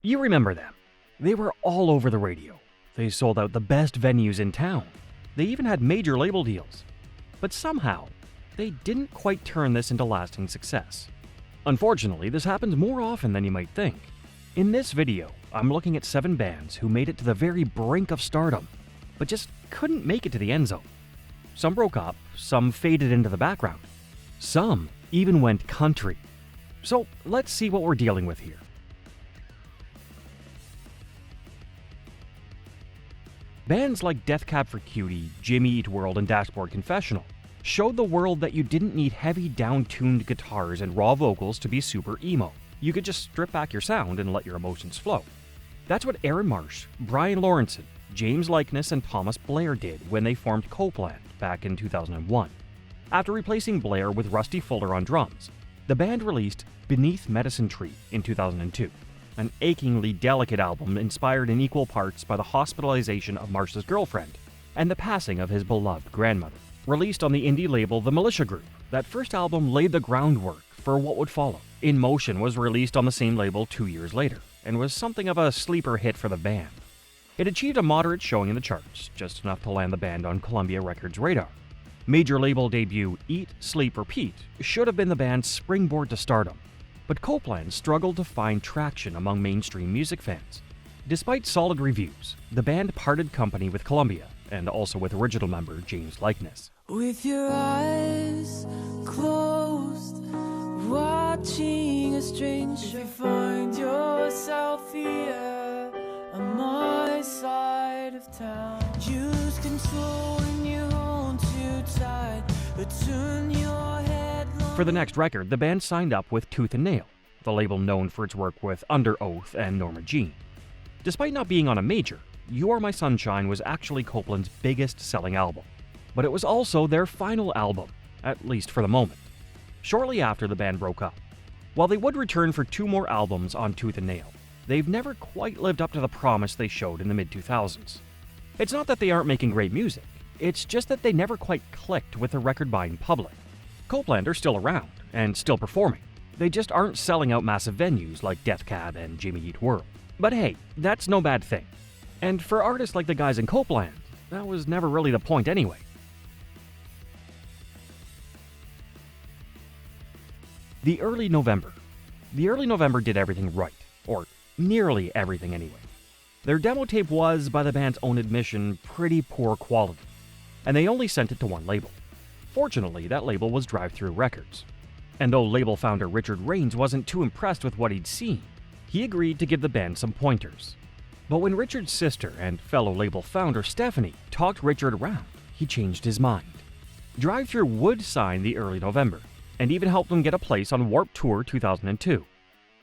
You remember them. They were all over the radio. They sold out the best venues in town. They even had major label deals. But somehow, they didn't quite turn this into lasting success. Unfortunately, this happens more often than you might think. In this video, I'm looking at 7 bands who made it to the very brink of stardom, but just couldn't make it to the end zone. Some broke up, some faded into the background. Some even went country. So let's see what we're dealing with here. Bands like Death Cab for Cutie, Jimmy Eat World, and Dashboard Confessional showed the world that you didn't need heavy down-tuned guitars and raw vocals to be super emo. You could just strip back your sound and let your emotions flow. That's what Aaron Marsh, Brian Lawrenson, James Likeness, and Thomas Blair did when they formed Copeland back in 2001. After replacing Blair with Rusty Fuller on drums, the band released Beneath Medicine Tree in 2002. An achingly delicate album inspired in equal parts by the hospitalization of Marsh's girlfriend and the passing of his beloved grandmother. Released on the indie label The Militia Group, that first album laid the groundwork for what would follow. In Motion was released on the same label 2 years later, and was something of a sleeper hit for the band. It achieved a moderate showing in the charts, just enough to land the band on Columbia Records' radar. Major label debut Eat, Sleep, Repeat should have been the band's springboard to stardom, but Copeland struggled to find traction among mainstream music fans. Despite solid reviews, the band parted company with Columbia, and also with original member James Likeness. With your eyes closed, watching a stranger, if you find yourself here on my side of town, use control when you hold too tight, or turn your head. For the next record, the band signed up with Tooth and Nail, the label known for its work with Under Oath and Norma Jean. Despite not being on a major, You Are My Sunshine was actually Copeland's biggest selling album, but it was also their final album, at least for the moment. Shortly after, the band broke up. While they would return for 2 more albums on Tooth and Nail, they've never quite lived up to the promise they showed in the mid-2000s. It's not that they aren't making great music, it's just that they never quite clicked with the record-buying public. Copeland are still around, and still performing. They just aren't selling out massive venues like Death Cab and Jimmy Eat World. But hey, that's no bad thing. And for artists like the guys in Copeland, that was never really the point anyway. The early November did everything right, or nearly everything anyway. Their demo tape was, by the band's own admission, pretty poor quality, and they only sent it to one label. Fortunately, that label was Drive-Thru Records. And though label founder Richard Raines wasn't too impressed with what he'd seen, he agreed to give the band some pointers. But when Richard's sister and fellow label founder Stephanie talked Richard around, he changed his mind. Drive-Thru would sign the early November, and even helped them get a place on Warped Tour 2002.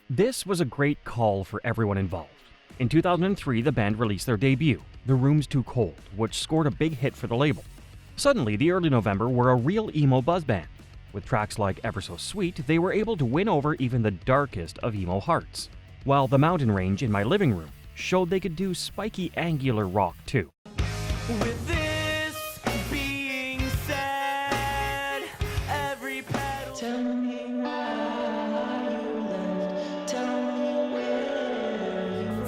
This was a great call for everyone involved. In 2003, the band released their debut, The Room's Too Cold, which scored a big hit for the label. Suddenly, the early November were a real emo buzz band. With tracks like Ever So Sweet, they were able to win over even the darkest of emo hearts, while The Mountain Range in My Living Room showed they could do spiky, angular rock too. With this being said, every pedal. Tell me why you left. Tell me where.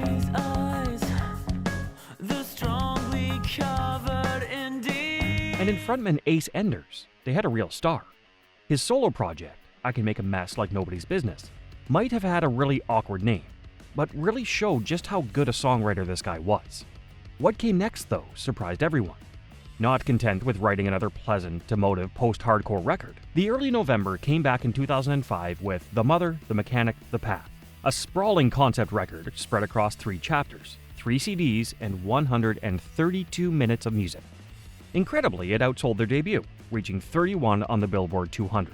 These eyes, the strongly covered in deep. And in frontman Ace Enders, they had a real star. His solo project, I Can Make a Mess Like Nobody's Business, might have had a really awkward name, but really showed just how good a songwriter this guy was. What came next, though, surprised everyone. Not content with writing another pleasant, emotive post-hardcore record, the early November came back in 2005 with The Mother, The Mechanic, The Path, a sprawling concept record spread across 3 chapters, 3 CDs, and 132 minutes of music. Incredibly, it outsold their debut, reaching 31 on the Billboard 200.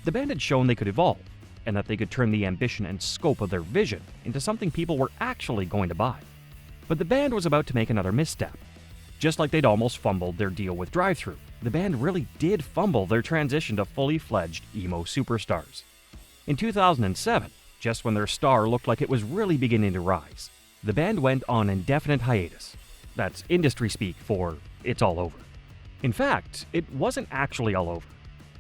The band had shown they could evolve, and that they could turn the ambition and scope of their vision into something people were actually going to buy. But the band was about to make another misstep. Just like they'd almost fumbled their deal with Drive-Thru, the band really did fumble their transition to fully fledged emo superstars. In 2007, just when their star looked like it was really beginning to rise, the band went on indefinite hiatus. That's industry speak for it's all over. In fact, it wasn't actually all over.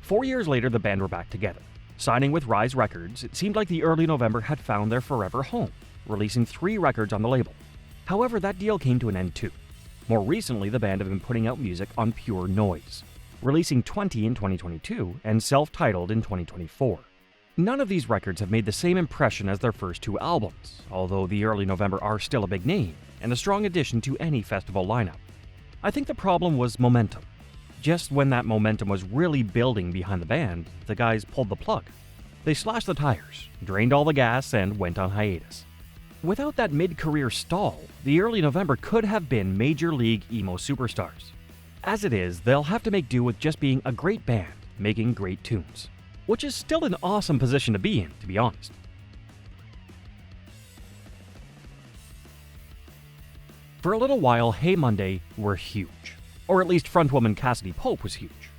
4 years later, the band were back together. Signing with Rise Records, it seemed like the early November had found their forever home, releasing 3 records on the label. However, that deal came to an end too. More recently, the band have been putting out music on Pure Noise, releasing 20 in 2022 and self-titled in 2024. None of these records have made the same impression as their first 2 albums, although the Early November are still a big name and a strong addition to any festival lineup. I think the problem was momentum. Just when that momentum was really building behind the band, the guys pulled the plug. They slashed the tires, drained all the gas, and went on hiatus. Without that mid-career stall, the Early November could have been major league emo superstars. As it is, they'll have to make do with just being a great band, making great tunes. Which is still an awesome position to be in, to be honest. For a little while, Hey Monday were huge. Or at least frontwoman Cassidy Pope was huge.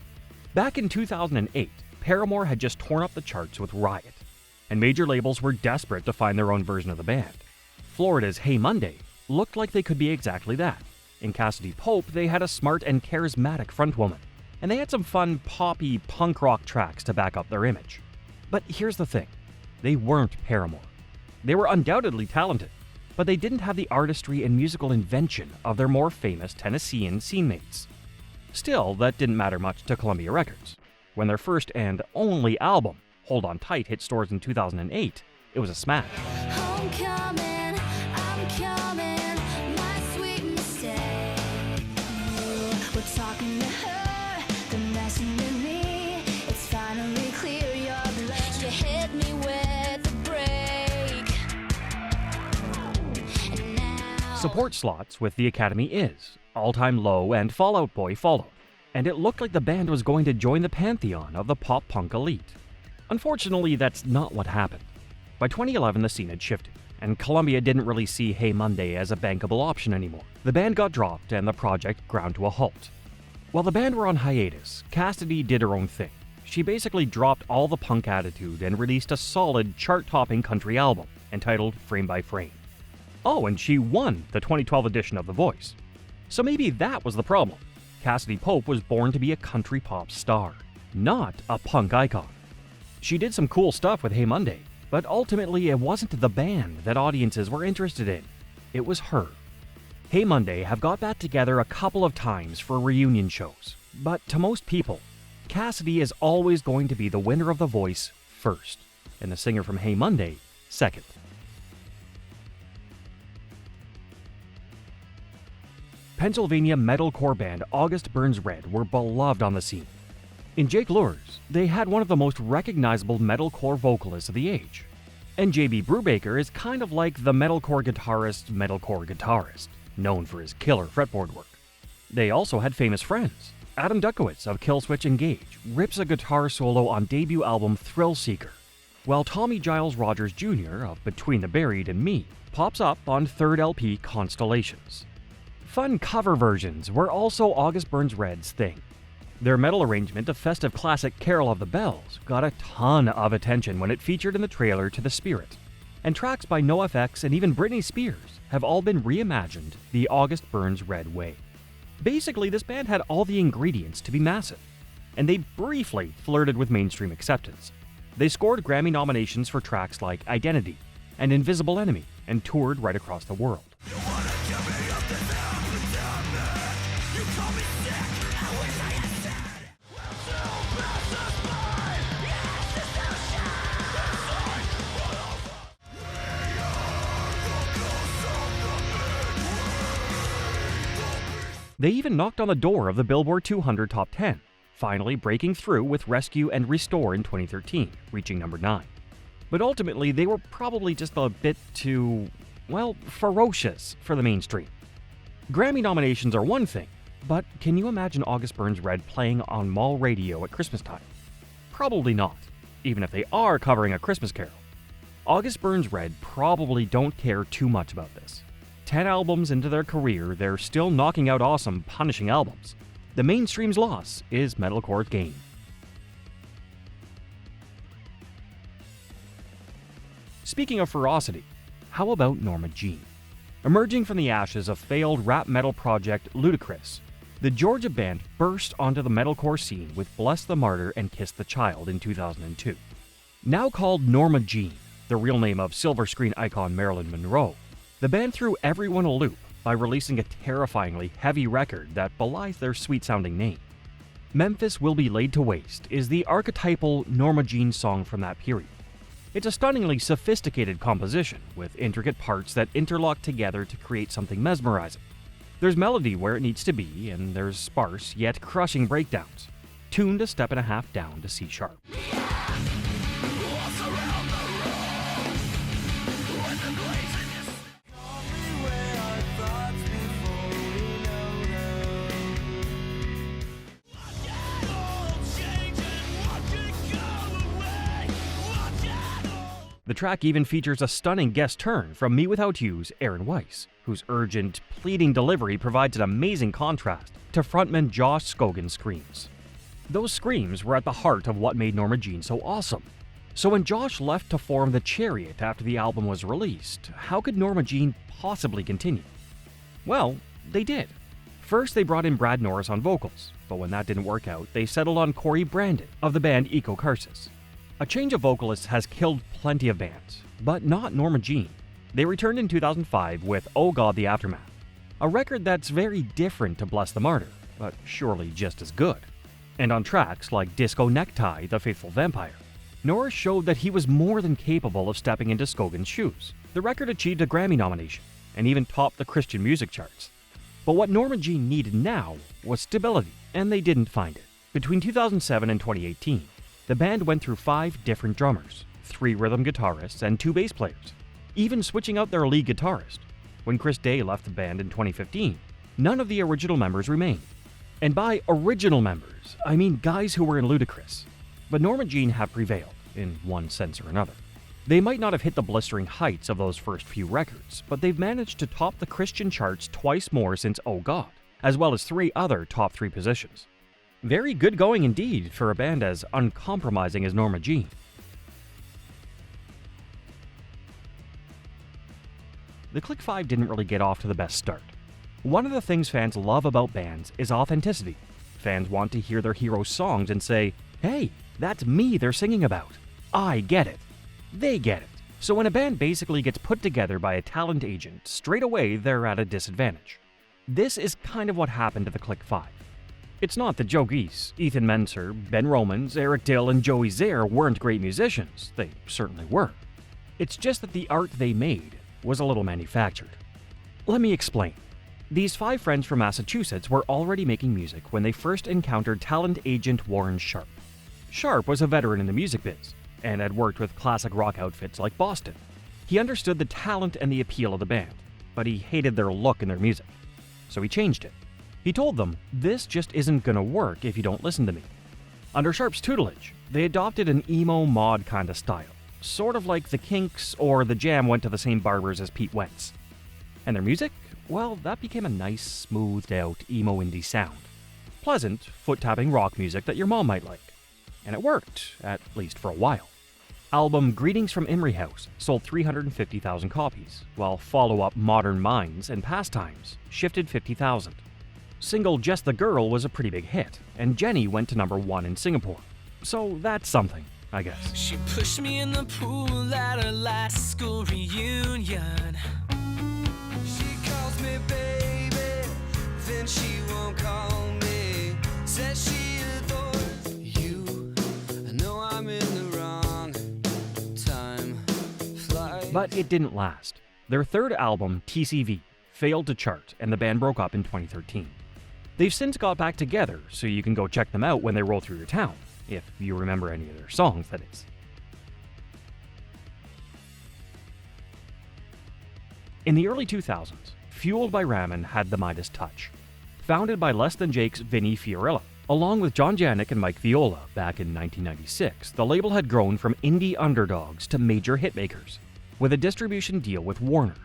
Back in 2008, Paramore had just torn up the charts with Riot, and major labels were desperate to find their own version of the band. Florida's Hey Monday looked like they could be exactly that. In Cassidy Pope, they had a smart and charismatic frontwoman, and they had some fun poppy punk rock tracks to back up their image. But here's the thing, they weren't Paramore. They were undoubtedly talented, but they didn't have the artistry and musical invention of their more famous Tennessean scene mates. Still, that didn't matter much to Columbia Records. When their first and only album, Hold On Tight, hit stores in 2008, it was a smash. Homecoming, I'm coming, my sweet mistake. We're talking to her, they're messing with me. It's finally clear you're blessed. You hit me with a break. And now Support slots with the Academy is, All Time Low and Fall Out Boy followed, and it looked like the band was going to join the pantheon of the pop-punk elite. Unfortunately, that's not what happened. By 2011, the scene had shifted, and Columbia didn't really see Hey Monday as a bankable option anymore. The band got dropped and the project ground to a halt. While the band were on hiatus, Cassidy did her own thing. She basically dropped all the punk attitude and released a solid, chart-topping country album entitled Frame by Frame. Oh, and she won the 2012 edition of The Voice. So maybe that was the problem. Cassidy Pope was born to be a country pop star, not a punk icon. She did some cool stuff with Hey Monday, but ultimately it wasn't the band that audiences were interested in. It was her. Hey Monday have got back together a couple of times for reunion shows, but to most people, Cassidy is always going to be the winner of The Voice first, and the singer from Hey Monday second. Pennsylvania metalcore band August Burns Red were beloved on the scene. In Jake Luhrs, they had one of the most recognizable metalcore vocalists of the age. And J.B. Brubaker is kind of like the metalcore guitarist, known for his killer fretboard work. They also had famous friends. Adam Duckowitz of Killswitch Engage rips a guitar solo on debut album Thrill Seeker, while Tommy Giles Rogers Jr. of Between the Buried and Me pops up on third LP Constellations. Fun cover versions were also August Burns Red's thing. Their metal arrangement of festive classic Carol of the Bells got a ton of attention when it featured in the trailer to The Spirit, and tracks by NoFX and even Britney Spears have all been reimagined the August Burns Red way. Basically, this band had all the ingredients to be massive, and they briefly flirted with mainstream acceptance. They scored Grammy nominations for tracks like Identity and Invisible Enemy and toured right across the world. They even knocked on the door of the Billboard 200 Top 10, finally breaking through with Rescue and Restore in 2013, reaching number 9. But ultimately, they were probably just a bit too, ferocious for the mainstream. Grammy nominations are one thing, but can you imagine August Burns Red playing on mall radio at Christmas time? Probably not, even if they are covering A Christmas Carol. August Burns Red probably don't care too much about this. 10 albums into their career, they're still knocking out awesome, punishing albums. The mainstream's loss is metalcore's gain. Speaking of ferocity, how about Norma Jean? Emerging from the ashes of failed rap metal project Ludacris, the Georgia band burst onto the metalcore scene with Bless the Martyr and Kiss the Child in 2002. Now called Norma Jean, the real name of silver screen icon Marilyn Monroe. The band threw everyone a loop by releasing a terrifyingly heavy record that belies their sweet-sounding name. Memphis Will Be Laid to Waste is the archetypal Norma Jean song from that period. It's a stunningly sophisticated composition with intricate parts that interlock together to create something mesmerizing. There's melody where it needs to be, and there's sparse yet crushing breakdowns, tuned a step and a half down to C sharp. The track even features a stunning guest turn from Me Without You's Aaron Weiss, whose urgent, pleading delivery provides an amazing contrast to frontman Josh Scogan's screams. Those screams were at the heart of what made Norma Jean so awesome. So when Josh left to form The Chariot after the album was released, how could Norma Jean possibly continue? Well, they did. First, they brought in Brad Norris on vocals, but when that didn't work out, they settled on Corey Brandon of the band Eco Carsis. A change of vocalists has killed plenty of bands, but not Norma Jean. They returned in 2005 with Oh God, the Aftermath, a record that's very different to Bless the Martyr, but surely just as good. And on tracks like Disco Necktie, The Faithful Vampire, Norris showed that he was more than capable of stepping into Scogan's shoes. The record achieved a Grammy nomination, and even topped the Christian music charts. But what Norma Jean needed now was stability, and they didn't find it. Between 2007 and 2018, the band went through 5 different drummers, 3 rhythm guitarists, and 2 bass players, even switching out their lead guitarist. When Chris Day left the band in 2015, none of the original members remained. And by original members, I mean guys who were in Ludacris. But Norma Jean have prevailed, in one sense or another. They might not have hit the blistering heights of those first few records, but they've managed to top the Christian charts twice more since Oh God, as well as 3 other top 3 positions. Very good going indeed for a band as uncompromising as Norma Jean. The Click 5 didn't really get off to the best start. One of the things fans love about bands is authenticity. Fans want to hear their heroes' songs and say, hey, that's me they're singing about. I get it. They get it. So when a band basically gets put together by a talent agent, straight away they're at a disadvantage. This is kind of what happened to the Click 5. It's not that Joe Geese, Ethan Menser, Ben Romans, Eric Dill, and Joey Zaire weren't great musicians. They certainly were. It's just that the art they made was a little manufactured. Let me explain. These 5 friends from Massachusetts were already making music when they first encountered talent agent Warren Sharp. Sharp was a veteran in the music biz, and had worked with classic rock outfits like Boston. He understood the talent and the appeal of the band, but he hated their look and their music. So he changed it. He told them, this just isn't gonna work if you don't listen to me. Under Sharp's tutelage, they adopted an emo mod kind of style, sort of like the Kinks or the Jam went to the same barbers as Pete Wentz. And their music? Well, that became a nice, smoothed out emo indie sound. Pleasant, foot-tapping rock music that your mom might like. And it worked, at least for a while. Album Greetings from Emery House sold 350,000 copies, while follow-up Modern Minds and Pastimes shifted 50,000. Single Just the Girl was a pretty big hit, and Jenny went to number 1 in Singapore. So that's something, I guess. She pushed me in the pool at her last school reunion. She calls me baby, then she won't call me. Says she adores you. I know I'm in the wrong time. Fly. But it didn't last. Their third album, TCV, failed to chart, and the band broke up in 2013. They've since got back together, so you can go check them out when they roll through your town, if you remember any of their songs, that is. In the early 2000s, Fueled by Ramen had the Midas touch. Founded by Less Than Jake's Vinny Fiorillo, along with John Janik and Mike Viola back in 1996, the label had grown from indie underdogs to major hitmakers, with a distribution deal with Warner.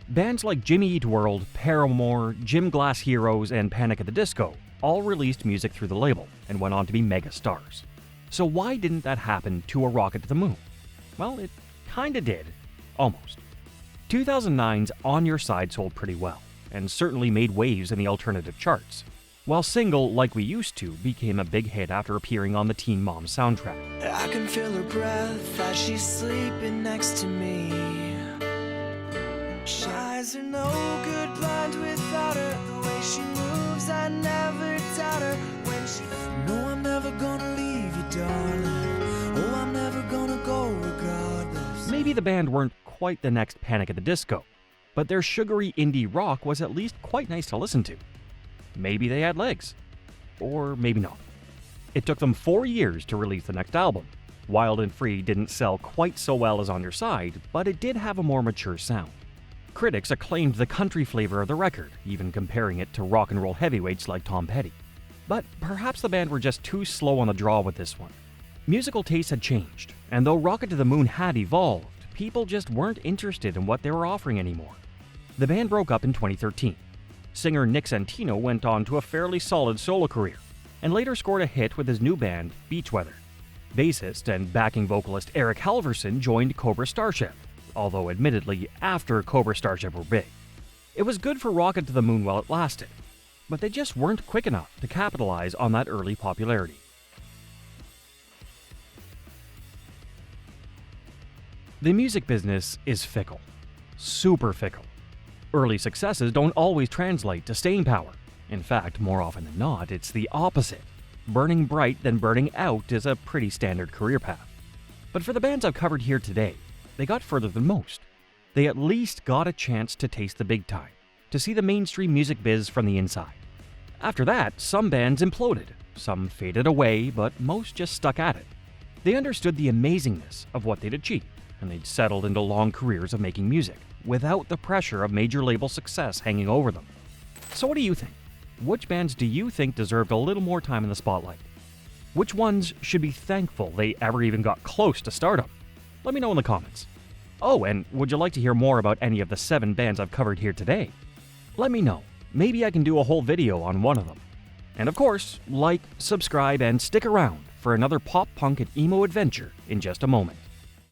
Bands like Jimmy Eat World, Paramore, Gym Glass Heroes, and Panic at the Disco all released music through the label and went on to be mega stars. So why didn't that happen to A Rocket to the Moon? Well, it kinda did. Almost. 2009's On Your Side sold pretty well, and certainly made waves in the alternative charts. while single Like We Used To became a big hit after appearing on the Teen Mom soundtrack. I can feel her breath as she's sleeping next to me. She eyes are no good blind without her. The way she moves, I never doubt her. When she no, I'm never gonna leave you, darling. Oh, I'm never gonna go regardless. Maybe the band weren't quite the next Panic at the Disco, but their sugary indie rock was at least quite nice to listen to. Maybe they had legs. Or maybe not. It took them 4 years to release the next album. Wild and Free didn't sell quite so well as On Your Side, but it did have a more mature sound. Critics acclaimed the country flavor of the record, even comparing it to rock and roll heavyweights like Tom Petty. But perhaps the band were just too slow on the draw with this one. Musical tastes had changed, and though Rocket to the Moon had evolved, people just weren't interested in what they were offering anymore. The band broke up in 2013. Singer Nick Santino went on to a fairly solid solo career, and later scored a hit with his new band, Beachweather. Bassist and backing vocalist Eric Halverson joined Cobra Starship, although admittedly after Cobra Starship were big. It was good for Rocket to the Moon while it lasted, but they just weren't quick enough to capitalize on that early popularity. The music business is fickle. Super fickle. Early successes don't always translate to staying power. In fact, more often than not, it's the opposite. Burning bright then burning out is a pretty standard career path. But for the bands I've covered here today, they got further than most. They at least got a chance to taste the big time, to see the mainstream music biz from the inside. After that, some bands imploded, some faded away, but most just stuck at it. They understood the amazingness of what they'd achieved, and they'd settled into long careers of making music, without the pressure of major label success hanging over them. So what do you think? Which bands do you think deserved a little more time in the spotlight? Which ones should be thankful they ever even got close to stardom? Let me know in the comments. Oh, and would you like to hear more about any of the 7 bands I've covered here today? Let me know. Maybe I can do a whole video on one of them. And of course, like, subscribe, and stick around for another pop punk and emo adventure in just a moment.